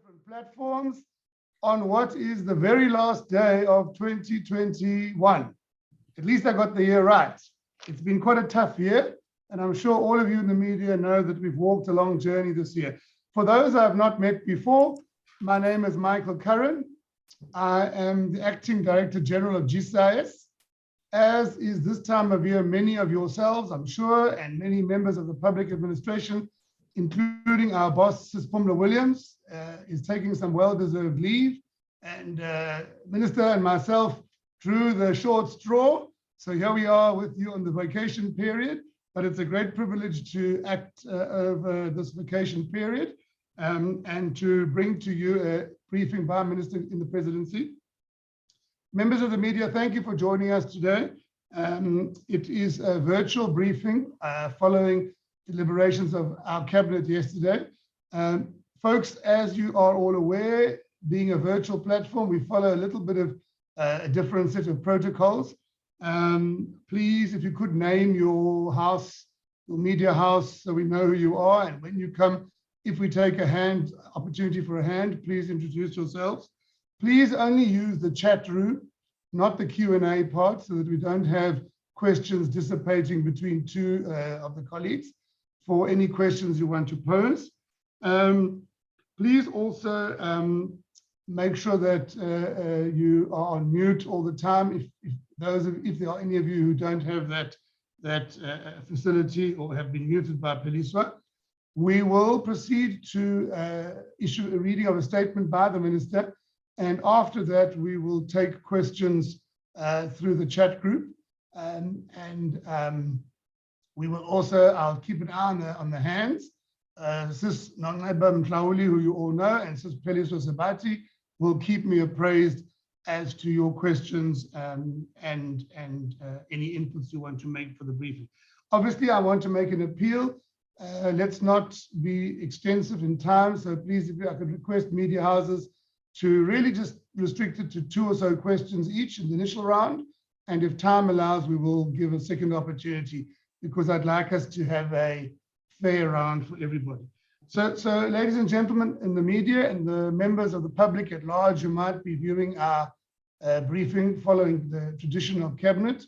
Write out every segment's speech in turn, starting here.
different platforms on what is the very last day of 2021. At least I got the year right. It's been quite a tough year, and I'm sure all of you in the media know that we've walked a long journey this year. For those I have not met before, my name is Michael Curran. I am the Acting Director General of GCIS. As is this time of year, many of yourselves, I'm sure, and many members of the public administration, including our boss, Pumla Williams, is taking some well-deserved leave. And Minister and myself drew the short straw. So here we are with you on the vacation period, but it's a great privilege to act over this vacation period and to bring to you a briefing by Minister in the Presidency. Members of the media, thank you for joining us today. It is a virtual briefing following deliberations of our cabinet yesterday. Folks, as you are all aware, being a virtual platform, we follow a little bit of a different set of protocols. Please, if you could name your house, your media house, so we know who you are, and when you come, if we take a opportunity for a hand, please introduce yourselves. Please only use the chat room, not the Q&A part, so that we don't have questions dissipating between two of the colleagues for any questions you want to pose. Please also make sure that you are on mute all the time. If there are any of you who don't have that facility or have been muted by Peliswa, we will proceed to issue a reading of a statement by the Minister. And after that, we will take questions through the chat group. We will also, I'll keep an eye on the hands. Sis Nongeba Mhlauli, who you all know, and Sis Peliswa Sabati will keep me appraised as to your questions and any inputs you want to make for the briefing. Obviously, I want to make an appeal. Let's not be extensive in time. So please, if I could request media houses to really just restrict it to 2 or so questions each in the initial round. And if time allows, we will give a second opportunity, because I'd like us to have a fair round for everybody. So ladies and gentlemen in the media and the members of the public at large who might be viewing our briefing following the tradition of cabinet,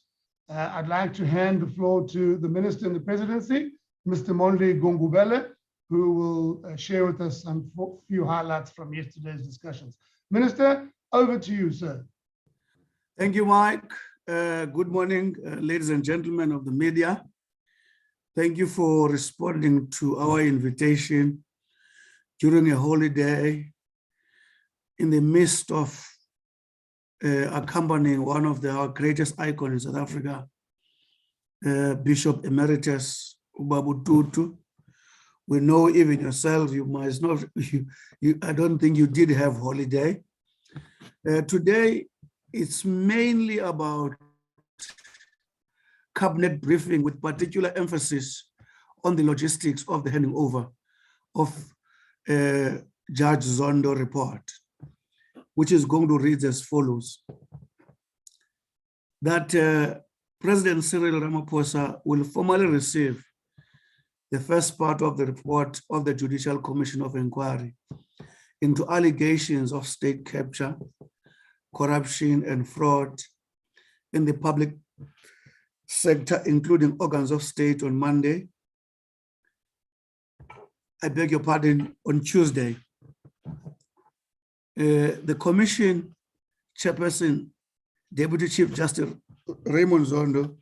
I'd like to hand the floor to the Minister in the Presidency, Mr. Mondli Gungubele, who will share with us some few highlights from yesterday's discussions. Minister, over to you, sir. Thank you, Mike. Good morning, ladies and gentlemen of the media. Thank you for responding to our invitation during a holiday in the midst of accompanying one of our greatest icons in South Africa, Bishop Emeritus Ubabu Tutu. We know even yourself, you must not, I don't think you did have holiday. Today, it's mainly about cabinet briefing with particular emphasis on the logistics of the handing over of Judge Zondo report, which is going to read as follows. That President Cyril Ramaphosa will formally receive the first part of the report of the Judicial Commission of Inquiry into allegations of state capture, corruption, and fraud in the public sector, including organs of state, on Monday. I beg your pardon, on Tuesday. The Commission Chairperson, Deputy Chief Justice Raymond Zondo,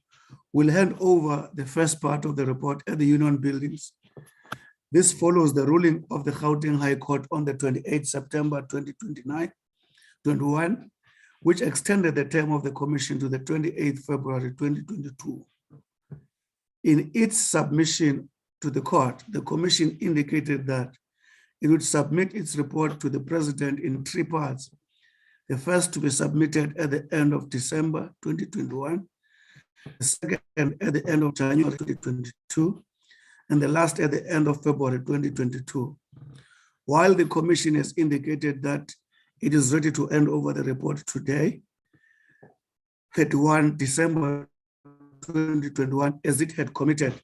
will hand over the first part of the report at the Union Buildings. This follows the ruling of the Gauteng High Court on the 28th September 2021, which extended the term of the Commission to the 28th February 2022. In its submission to the court, the Commission indicated that it would submit its report to the President in 3 parts. The first to be submitted at the end of December 2021, the second at the end of January 2022, and the last at the end of February 2022. While the Commission has indicated that it is ready to hand over the report today, 31 December 2021, as it had committed,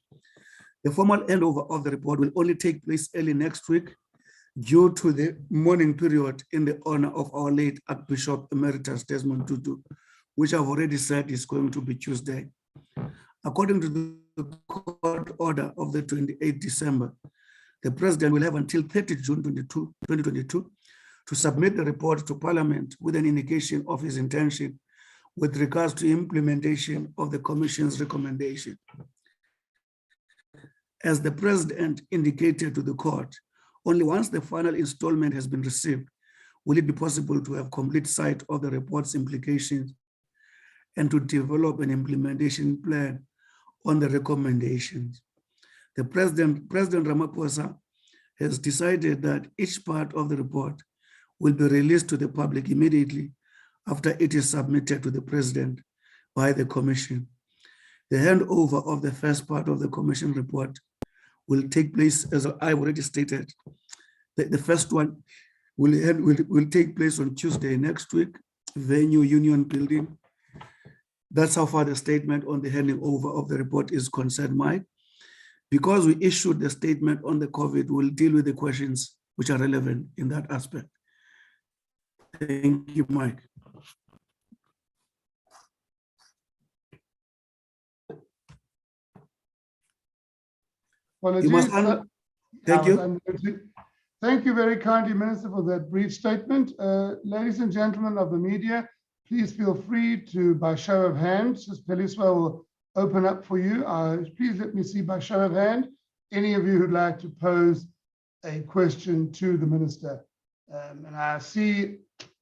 the formal handover of the report will only take place early next week, due to the mourning period in the honor of our late Archbishop Emeritus Desmond Tutu, which I've already said is going to be Tuesday. According to the court order of the 28th December, the President will have until 30 June 2022 to submit the report to Parliament with an indication of his intention with regards to implementation of the Commission's recommendation. As the President indicated to the court, only once the final installment has been received will it be possible to have complete sight of the report's implications and to develop an implementation plan on the recommendations. The President Ramaphosa has decided that each part of the report will be released to the public immediately after it is submitted to the President by the Commission. The handover of the first part of the Commission report will take place, as I already stated. The first one will take place on Tuesday next week, venue Union Building. That's how far the statement on the handing over of the report is concerned, Mike. Because we issued the statement on the COVID, we'll deal with the questions which are relevant in that aspect. Thank you, Mike. Apologies. You must thank you. Thank you very kindly, Minister, for that brief statement. Ladies and gentlemen of the media, please feel free to, by show of hands, as Peliswa will open up for you. Please let me see by show of hand, any of you who'd like to pose a question to the Minister. And I see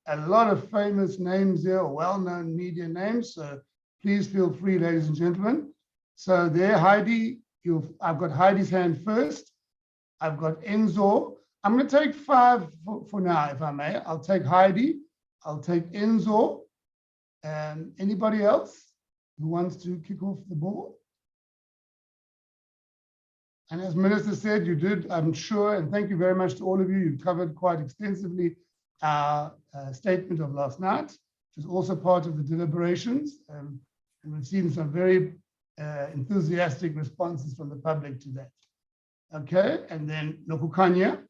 a lot of famous names here, well-known media names, so please feel free, ladies and gentlemen. So there, Heidi, I've got Heidi's hand first. I've got Enzo. I'm going to take 5 for now, if I may. I'll take Heidi. I'll take Enzo. And anybody else who wants to kick off the ball? And as Minister said, you did, I'm sure, and thank you very much to all of you. You covered quite extensively our statement of last night, which is also part of the deliberations. And we've seen some very enthusiastic responses from the public to that. Okay, and then Nokukanya.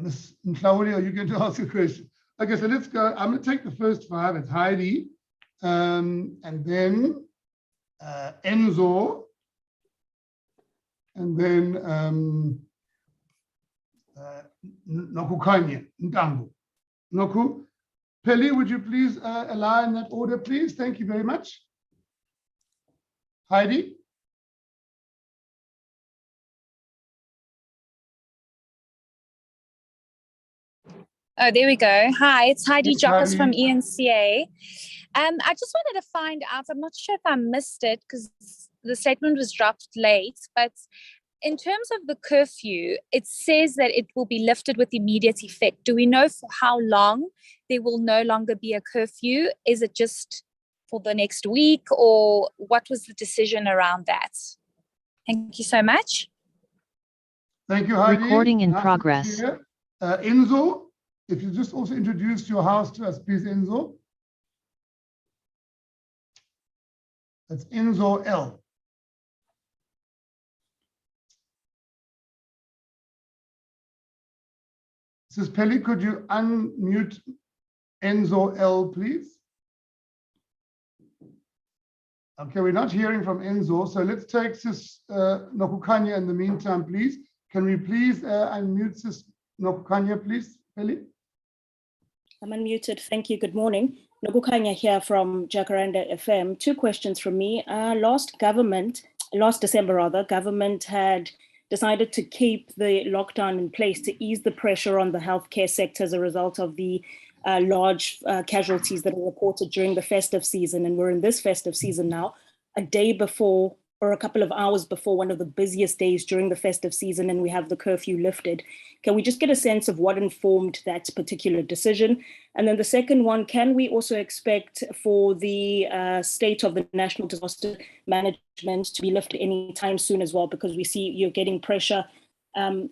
Ms. Mhlauli, are you going to ask a question? Okay, so let's go. I'm going to take the first 5. It's Heidi, and then Enzo, and then Nokukanya, Ntambo. Noku. Peli, would you please allow in that order, please? Thank you very much. Heidi. Oh, there we go. Hi, it's Heidi Yes, Jockers from Heidi. ENCA. I just wanted to find out, I'm not sure if I missed it because the statement was dropped late, but in terms of the curfew, it says that it will be lifted with immediate effect. Do we know for how long there will no longer be a curfew? Is it just for the next week, or what was the decision around that? Thank you so much. Thank you, Heidi. Recording in Nice to progress. hear. Enzo, if you just also introduce your house to us, please, Enzo. That's Enzo L. Sis Pelly, could you unmute Enzo L, please? Okay, we're not hearing from Enzo, so let's take Sis Nokukanya in the meantime, please. Can we please unmute Sis Nokukanya, please, Pelly? I'm unmuted. Thank you. Good morning. Nokukanya here from Jacaranda FM. 2 questions from me. Last December, government had decided to keep the lockdown in place to ease the pressure on the healthcare sector as a result of the large casualties that are reported during the festive season. And we're in this festive season now, a day before or a couple of hours before one of the busiest days during the festive season, and we have the curfew lifted. Can we just get a sense of what informed that particular decision? And then the second one, can we also expect for the state of the national disaster management to be lifted anytime soon as well? Because we see you're getting pressure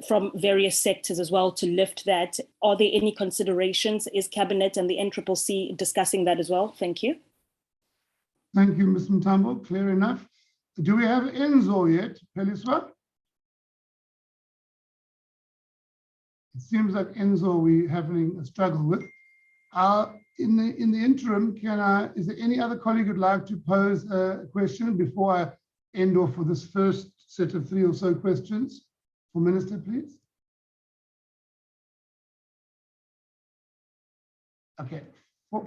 from various sectors as well to lift that. Are there any considerations? Is Cabinet and the NCCC discussing that as well? Thank you. Thank you, Ms. Mtambo. Clear enough. Do we have Enzo yet, Peliswa? It seems like Enzo we're having a struggle with. In the interim, is there any other colleague who'd like to pose a question before I end off with this first set of 3 or so questions for Minister, please? Okay,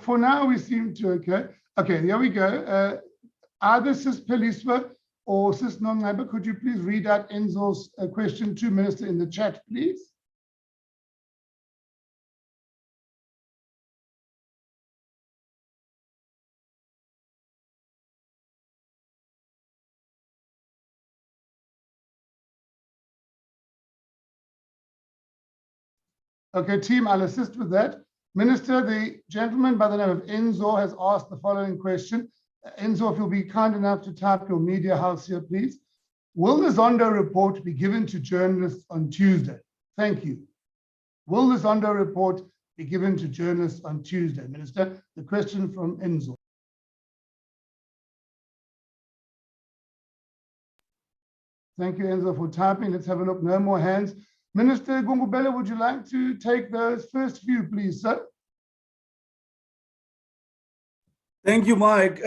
for now we seem to okay. Okay, here we go. Either Sis Peliswa or Sis Nongaba, could you please read out Enzo's question to Minister in the chat, please? Okay, team, I'll assist with that. Minister, the gentleman by the name of Enzo has asked the following question. Enzo, if you'll be kind enough to type your media house here, please. Will the Zondo report be given to journalists on Tuesday? Thank you. Will the Zondo report be given to journalists on Tuesday? Minister, the question from Enzo. Thank you, Enzo, for typing. Let's have a look. No more hands. Minister Gungubele, would you like to take those first few, please, sir? Thank you, Mike.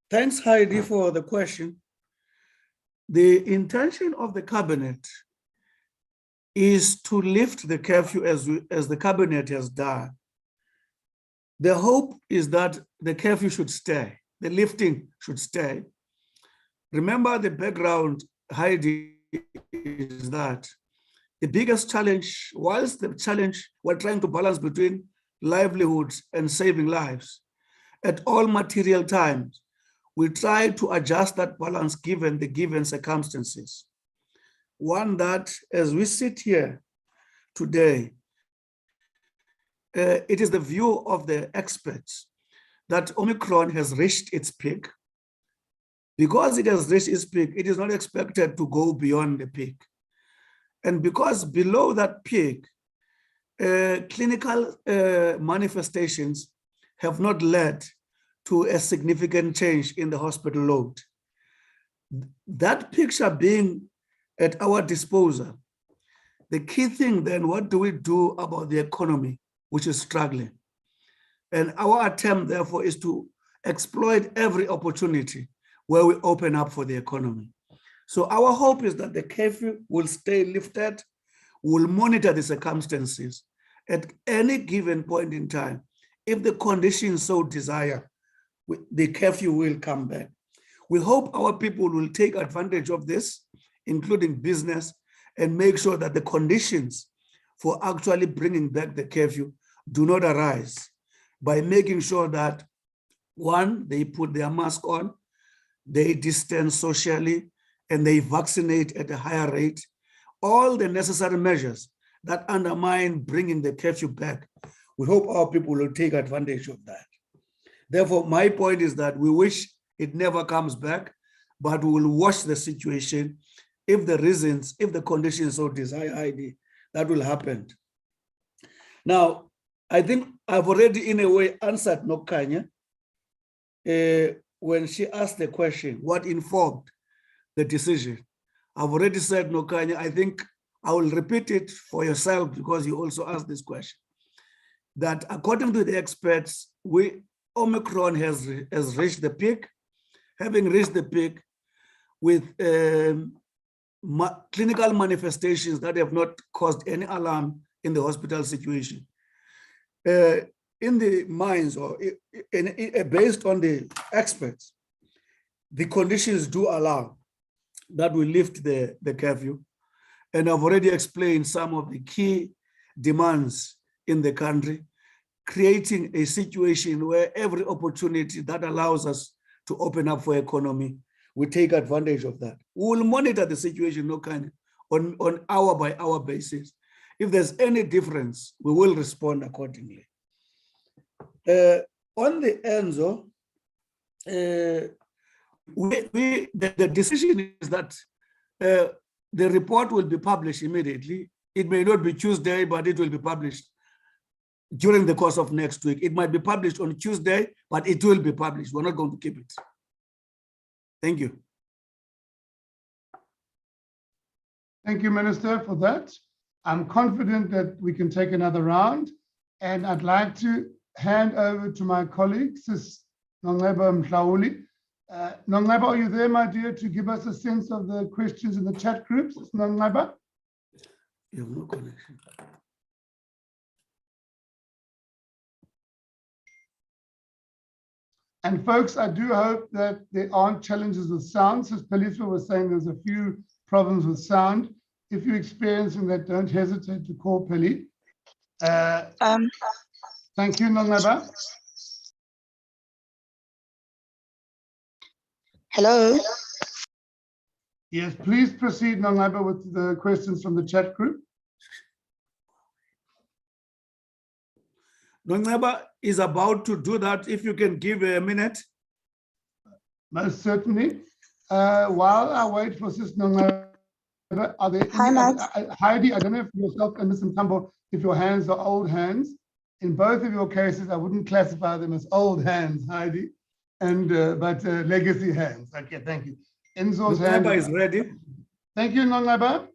Thanks, Heidi, for the question. The intention of the cabinet is to lift the curfew as the cabinet has done. The hope is that the curfew should stay, the lifting should stay. Remember the background, Heidi, is that the biggest challenge, whilst the challenge we're trying to balance between livelihoods and saving lives, at all material times, we try to adjust that balance given the given circumstances. One that, as we sit here today, it is the view of the experts that Omicron has reached its peak. Because it has reached its peak, it is not expected to go beyond the peak. And because below that peak, clinical manifestations have not led to a significant change in the hospital load. That picture being at our disposal, the key thing then, what do we do about the economy, which is struggling? And our attempt, therefore, is to exploit every opportunity where we open up for the economy. So our hope is that the curfew will stay lifted, we'll monitor the circumstances at any given point in time. If the conditions so desire, the curfew will come back. We hope our people will take advantage of this, including business, and make sure that the conditions for actually bringing back the curfew do not arise by making sure that, one, they put their mask on, they distance socially, and they vaccinate at a higher rate. All the necessary measures that undermine bringing the curfew back, we hope our people will take advantage of that. Therefore, my point is that we wish it never comes back, but we will watch the situation. If the reasons, if the conditions so desire, ID, that will happen. Now, I think I've already in a way answered Nokanya when she asked the question, what informed the decision? I've already said, Nokanya, I think I will repeat it for yourself because you also asked this question, that according to the experts, Omicron has reached the peak. Having reached the peak with clinical manifestations that have not caused any alarm in the hospital situation. In the minds or based on the experts, the conditions do allow that we lift the curfew. And I've already explained some of the key demands in the country, creating a situation where every opportunity that allows us to open up for economy, we take advantage of that. We will monitor the situation on hour by hour basis. If there's any difference, we will respond accordingly. On the Enzo, the decision is that the report will be published immediately. It may not be Tuesday, but it will be published during the course of next week. It might be published on Tuesday, but it will be published. We're not going to keep it. Thank you. Thank you, Minister, for that. I'm confident that we can take another round, and I'd like to hand over to my colleague, Sis Nongcebo Mhlauli. Nongcebo, are you there, my dear, to give us a sense of the questions in the chat groups? Nongcebo? You have no connection. And folks, I do hope that there aren't challenges with sound. Since Paliswa was saying there's a few problems with sound. If you're experiencing that, don't hesitate to call Peli. Thank you, Nongcebo. Hello. Yes, please proceed, Nongcebo, with the questions from the chat group. Nongcebo is about to do that. If you can give a minute. Most certainly. While I wait for Sis Nongcebo, are there Hi, any Max. Heidi, I don't know if yourself and Mr. Mtambo, if your hands are old hands. In both of your cases, I wouldn't classify them as old hands, Heidi, and but legacy hands. Okay, thank you. Enzo's hand Nongcebo is ready. Thank you, Nongcebo.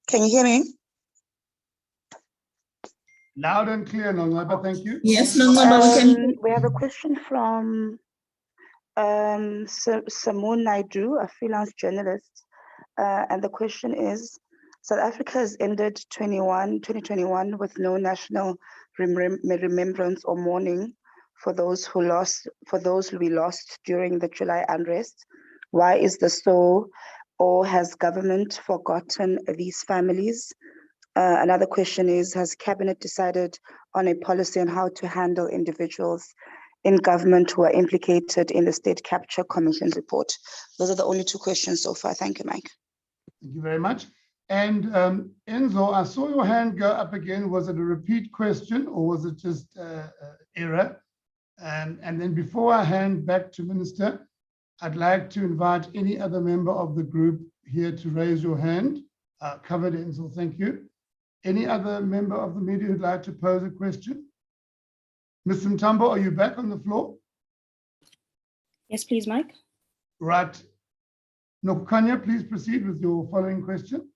Can you hear me? Loud and clear, Nongcebo, thank you. Yes, Nongcebo, we can. We have a question from Samoon Naidu, a freelance journalist. And the question is, South Africa has ended 2021 with no national remembrance or mourning for those who we lost during the July unrest. Why is this so? Or has government forgotten these families? Another question is, has Cabinet decided on a policy on how to handle individuals in government who are implicated in the State Capture Commission's report? Those are the only two questions so far. Thank you, Mike. Thank you very much. And Enzo, I saw your hand go up again. Was it a repeat question or was it just error? And then before I hand back to Minister, I'd like to invite any other member of the group here to raise your hand. Covered, Enzo, thank you. Any other member of the media who'd like to pose a question? Mr. Mtambo, are you back on the floor? Yes, please, Mike. Right. Nokukanya, please proceed with your following question.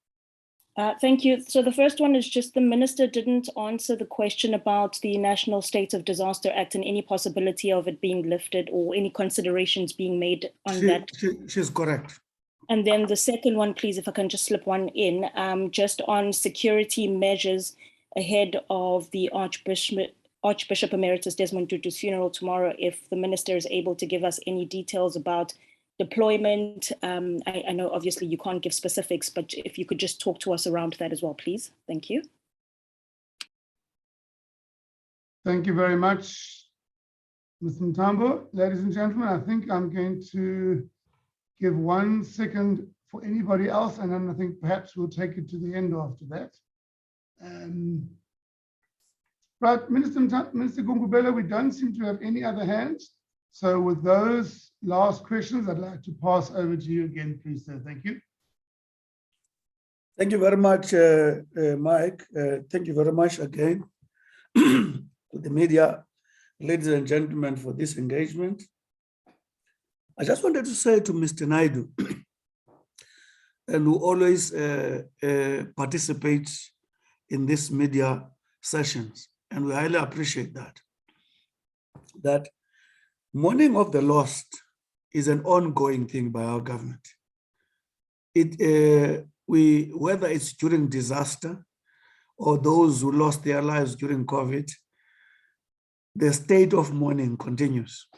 Thank you. So the first one is just the minister didn't answer the question about the National State of Disaster Act and any possibility of it being lifted or any considerations being made on that. She's correct. And then the second one, please, if I can just slip one in, just on security measures ahead of the Archbishop Emeritus Desmond Tutu's funeral tomorrow, if the minister is able to give us any details about deployment. I know obviously you can't give specifics, but if you could just talk to us around that as well, please. Thank you. Thank you very much, Mr. Mtambo. Ladies and gentlemen, I think I'm going to give 1 second for anybody else, and then I think perhaps we'll take it to the end after that. Right, Minister Gungubele, we don't seem to have any other hands. So with those last questions, I'd like to pass over to you again, please, sir. Thank you. Thank you very much, Mike. Thank you very much again to the media, ladies and gentlemen, for this engagement. I just wanted to say to Mr. Naidu, and who always participates in these media sessions, and we highly appreciate that mourning of the lost is an ongoing thing by our government. Whether it's during disaster or those who lost their lives during COVID, the state of mourning continues.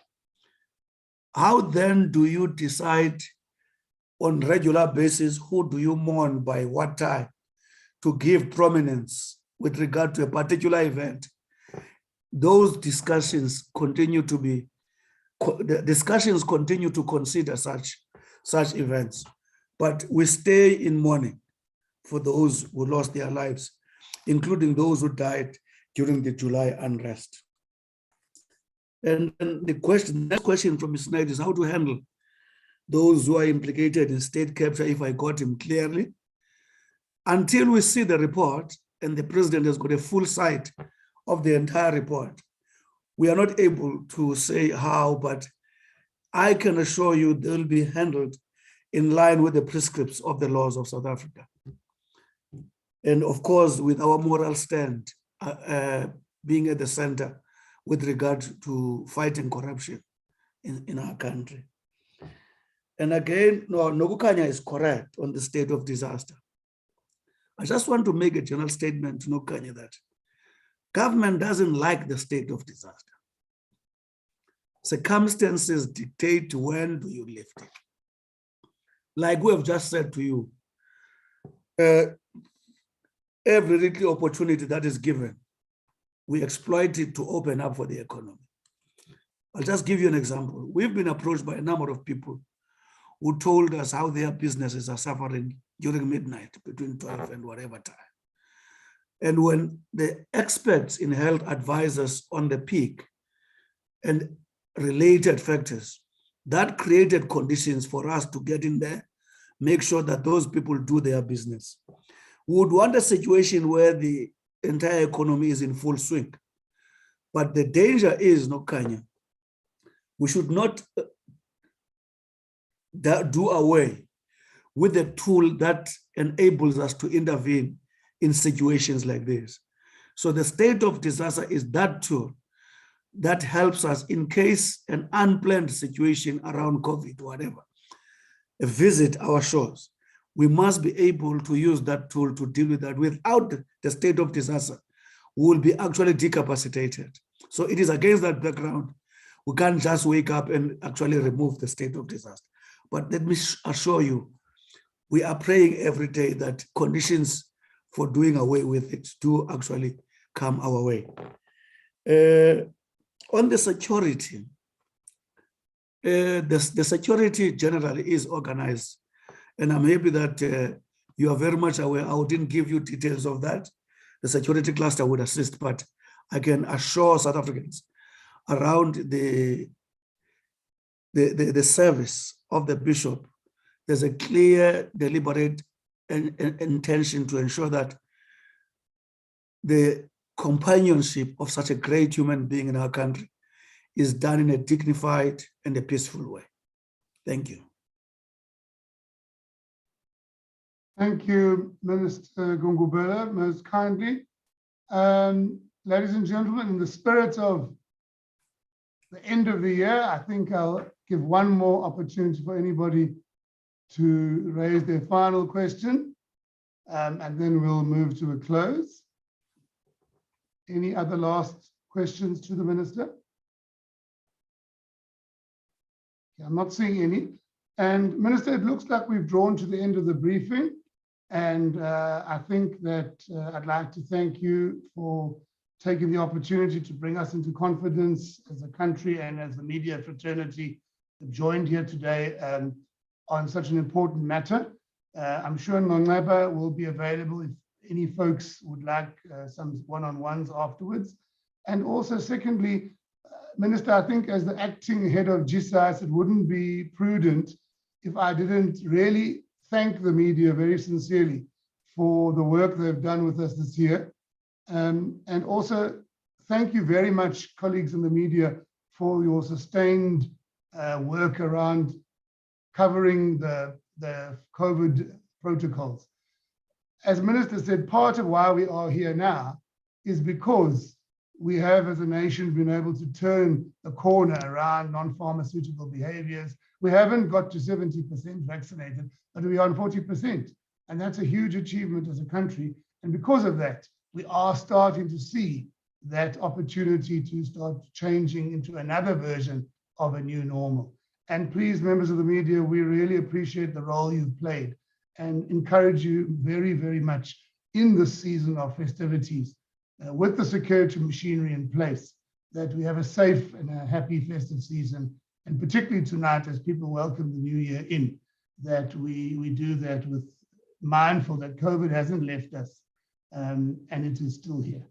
How then do you decide on regular basis who do you mourn by what time to give prominence with regard to a particular event? Those discussions continue to be, the discussions continue to consider such events, but we stay in mourning for those who lost their lives, including those who died during the July unrest. And the next question from Ms. Knight is how to handle those who are implicated in state capture, if I got him clearly. Until we see the report and the president has got a full sight of the entire report, we are not able to say how, but I can assure you they'll be handled in line with the prescripts of the laws of South Africa. And of course, with our moral stand being at the center with regard to fighting corruption in our country. And again, no, Nogukanya is correct on the state of disaster. I just want to make a general statement to Nogukanya that government doesn't like the state of disaster. Circumstances dictate when do you lift it. Like we have just said to you, every little opportunity that is given, we exploit it to open up for the economy. I'll just give you an example. We've been approached by a number of people who told us how their businesses are suffering during midnight, between 12 and whatever time. And when the experts in health advise us on the peak and related factors, that created conditions for us to get in there, make sure that those people do their business. We would want a situation where the entire economy is in full swing. But the danger is, Nogukanya, we should not do away with the tool that enables us to intervene in situations like this. So the state of disaster is that tool that helps us in case an unplanned situation around COVID, whatever, visit our shores. We must be able to use that tool to deal with that. Without the state of disaster, we will be actually decapacitated. So it is against that background. We can't just wake up and actually remove the state of disaster. But let me assure you, we are praying every day that conditions for doing away with it do actually come our way. On the security, the security generally is organized. And I'm happy that you are very much aware. I didn't give you details of that. The security cluster would assist, but I can assure South Africans around the service of the bishop, there's a clear, deliberate intention to ensure that the companionship of such a great human being in our country is done in a dignified and a peaceful way. Thank you. Thank you, Minister Gungubele, most kindly. Ladies and gentlemen, in the spirit of the end of the year, I think I'll give one more opportunity for anybody to raise their final question, and then we'll move to a close. Any other last questions to the Minister? I'm not seeing any. And Minister, it looks like we've drawn to the end of the briefing. And I think that I'd like to thank you for taking the opportunity to bring us into confidence as a country and as a media fraternity joined here today on such an important matter. I'm sure Nongceba will be available if any folks would like some one-on-ones afterwards. And also, secondly, Minister, I think as the acting head of GSAS, it wouldn't be prudent if I didn't really thank the media very sincerely for the work they've done with us this year. And also, thank you very much, colleagues in the media, for your sustained work around covering the COVID protocols. As Minister said, part of why we are here now is because we have, as a nation, been able to turn the corner around non-pharmaceutical behaviors. We haven't got to 70% vaccinated, but we're on 40%. And that's a huge achievement as a country. And because of that, we are starting to see that opportunity to start changing into another version of a new normal. And please, members of the media, we really appreciate the role you've played and encourage you very, very much in this season of festivities with the security machinery in place, that we have a safe and a happy festive season. And particularly tonight, as people welcome the new year in, that we do that with mindful that COVID hasn't left us and it is still here.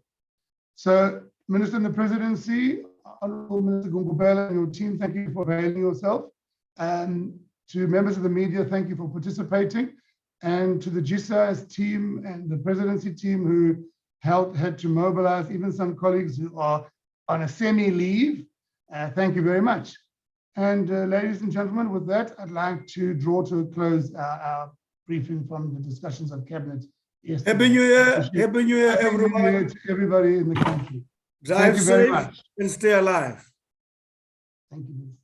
So, Minister in the Presidency, Honorable Minister Gungubele and your team, thank you for availing yourself. To members of the media, thank you for participating. And to the GSAS team and the Presidency team who had to mobilize, even some colleagues who are on a semi-leave, thank you very much. And ladies and gentlemen, with that, I'd like to draw to a close our briefing from the discussions of Cabinet yesterday. Happy New Year. Happy New Year, Happy New everyone. Year to everybody in the country. Drive you very safe much. and stay alive. Thank you.